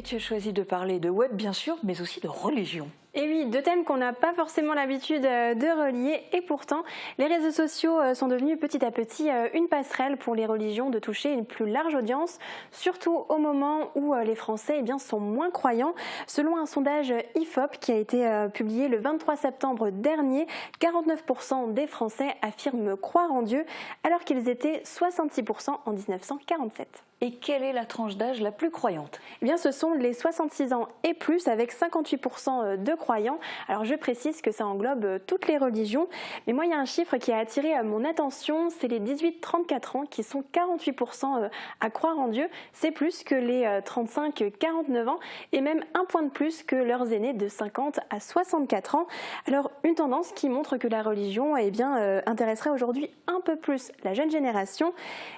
tu as choisi de parler de web, bien sûr, mais aussi de religion. Et oui, deux thèmes qu'on n'a pas forcément l'habitude de relier, et pourtant, les réseaux sociaux sont devenus petit à petit une passerelle pour les religions de toucher une plus large audience, surtout au moment où les Français sont moins croyants. Selon un sondage IFOP qui a été publié le 23 septembre dernier, 49% des Français affirment croire en Dieu, alors qu'ils étaient 66% en 1947. Et quelle est la tranche d'âge la plus croyante? Eh bien, ce sont les 66 ans et plus, avec 58% de croyants. Alors, je précise que ça englobe toutes les religions. Mais moi, il y a un chiffre qui a attiré mon attention, c'est les 18-34 ans qui sont 48% à croire en Dieu. C'est plus que les 35-49 ans et même un point de plus que leurs aînés de 50 à 64 ans. Alors, une tendance qui montre que la religion intéresserait aujourd'hui un peu plus la jeune génération.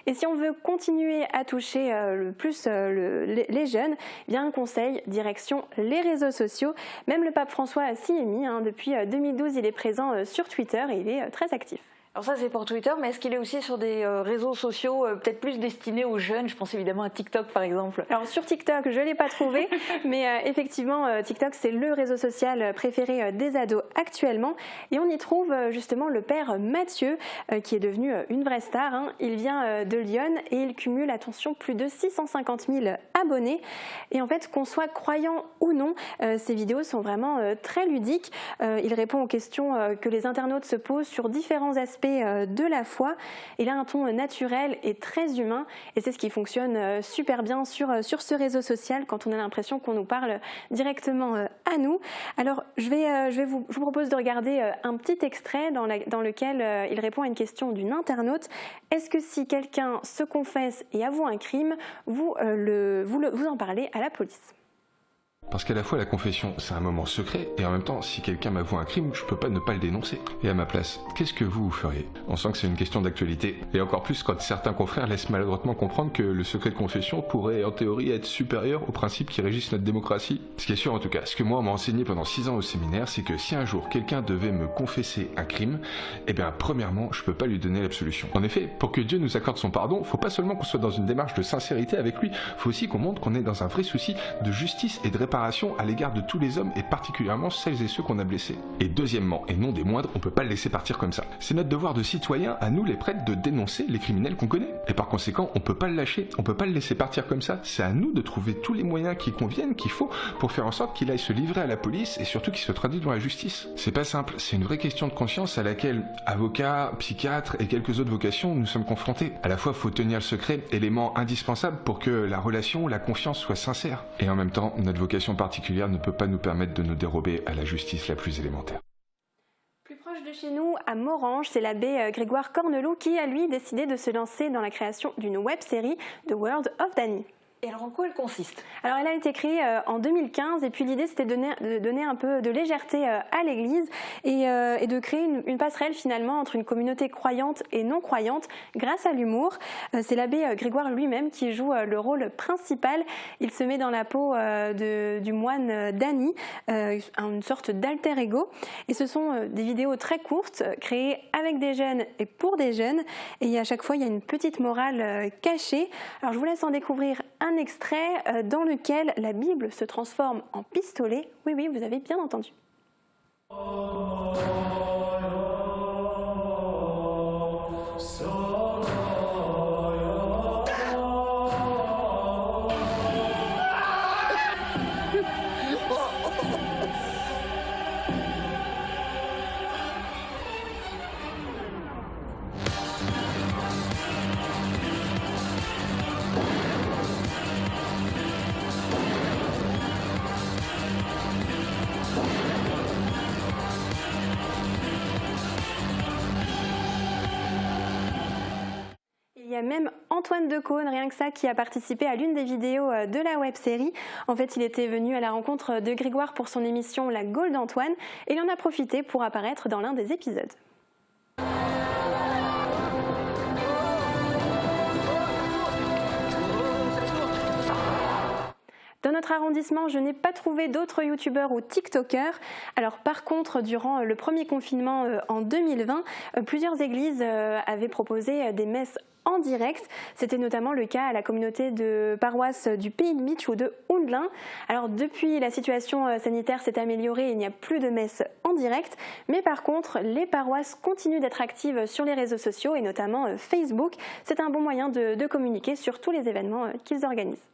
Et si on veut continuer à toucher les jeunes, un conseil, direction les réseaux sociaux. Même le pape François s'y est mis. Depuis 2012, il est présent sur Twitter et il est très actif. Alors ça c'est pour Twitter, mais est-ce qu'il est aussi sur des réseaux sociaux peut-être plus destinés aux jeunes? Je pense évidemment à TikTok par exemple. Alors sur TikTok, je ne l'ai pas trouvé, mais effectivement TikTok c'est le réseau social préféré des ados actuellement. Et on y trouve justement le père Mathieu qui est devenu une vraie star. Il vient de Lyon et il cumule, attention, plus de 650 000 abonnés. Et en fait, qu'on soit croyant ou non, ces vidéos sont vraiment très ludiques. Il répond aux questions que les internautes se posent sur différents aspects de la foi. Il a un ton naturel et très humain et c'est ce qui fonctionne super bien sur ce réseau social quand on a l'impression qu'on nous parle directement à nous. Alors je vous propose de regarder un petit extrait dans lequel il répond à une question d'une internaute. Est-ce que si quelqu'un se confesse et avoue un crime, vous en parlez à la police? Parce qu'à la fois la confession c'est un moment secret et en même temps si quelqu'un m'avoue un crime je peux pas ne pas le dénoncer. Et à ma place, qu'est-ce que vous feriez? On sent que c'est une question d'actualité et encore plus quand certains confrères laissent maladroitement comprendre que le secret de confession pourrait en théorie être supérieur aux principes qui régissent notre démocratie. Ce qui est sûr en tout cas, ce que moi on m'a enseigné pendant 6 ans au séminaire, c'est que si un jour quelqu'un devait me confesser un crime, premièrement je peux pas lui donner l'absolution. En effet, pour que Dieu nous accorde son pardon, faut pas seulement qu'on soit dans une démarche de sincérité avec lui, faut aussi qu'on montre qu'on est dans un vrai souci de justice et de réparation à l'égard de tous les hommes et particulièrement celles et ceux qu'on a blessés. Et deuxièmement, et non des moindres, on peut pas le laisser partir comme ça. C'est notre devoir de citoyen, à nous les prêtres, de dénoncer les criminels qu'on connaît. Et par conséquent, on peut pas le lâcher, on peut pas le laisser partir comme ça. C'est à nous de trouver tous les moyens qui conviennent, qu'il faut, pour faire en sorte qu'il aille se livrer à la police et surtout qu'il se traduise devant la justice. C'est pas simple, c'est une vraie question de conscience à laquelle avocats, psychiatres et quelques autres vocations nous sommes confrontés. À la fois, faut tenir le secret, élément indispensable pour que la relation, la confiance soit sincère. Et en même temps, notre vocation particulière ne peut pas nous permettre de nous dérober à la justice la plus élémentaire. Plus proche de chez nous, à Morhange, c'est l'abbé Grégoire Cornelot qui a lui décidé de se lancer dans la création d'une web-série, The World of Danny. Et alors en quoi elle consiste? Alors elle a été créée en 2015 et puis l'idée c'était de donner un peu de légèreté à l'église et de créer une passerelle finalement entre une communauté croyante et non croyante grâce à l'humour. C'est l'abbé Grégoire lui-même qui joue le rôle principal. Il se met dans la peau du moine Danny, une sorte d'alter ego. Et ce sont des vidéos très courtes créées avec des jeunes et pour des jeunes. Et à chaque fois il y a une petite morale cachée. Alors je vous laisse en découvrir un extrait dans lequel la Bible se transforme en pistolet. Oui, oui, vous avez bien entendu. Il y a même Antoine Decaune, rien que ça, qui a participé à l'une des vidéos de la web-série. En fait, il était venu à la rencontre de Grégoire pour son émission La Gaule d'Antoine et il en a profité pour apparaître dans l'un des épisodes. Dans notre arrondissement, je n'ai pas trouvé d'autres youtubeurs ou tiktokers. Alors par contre, durant le premier confinement en 2020, plusieurs églises avaient proposé des messes en direct. C'était notamment le cas à la communauté de paroisse du Pays de Mitch ou de Houndelin. Alors depuis, la situation sanitaire s'est améliorée, il n'y a plus de messe en direct, mais par contre, les paroisses continuent d'être actives sur les réseaux sociaux et notamment Facebook. C'est un bon moyen de communiquer sur tous les événements qu'ils organisent.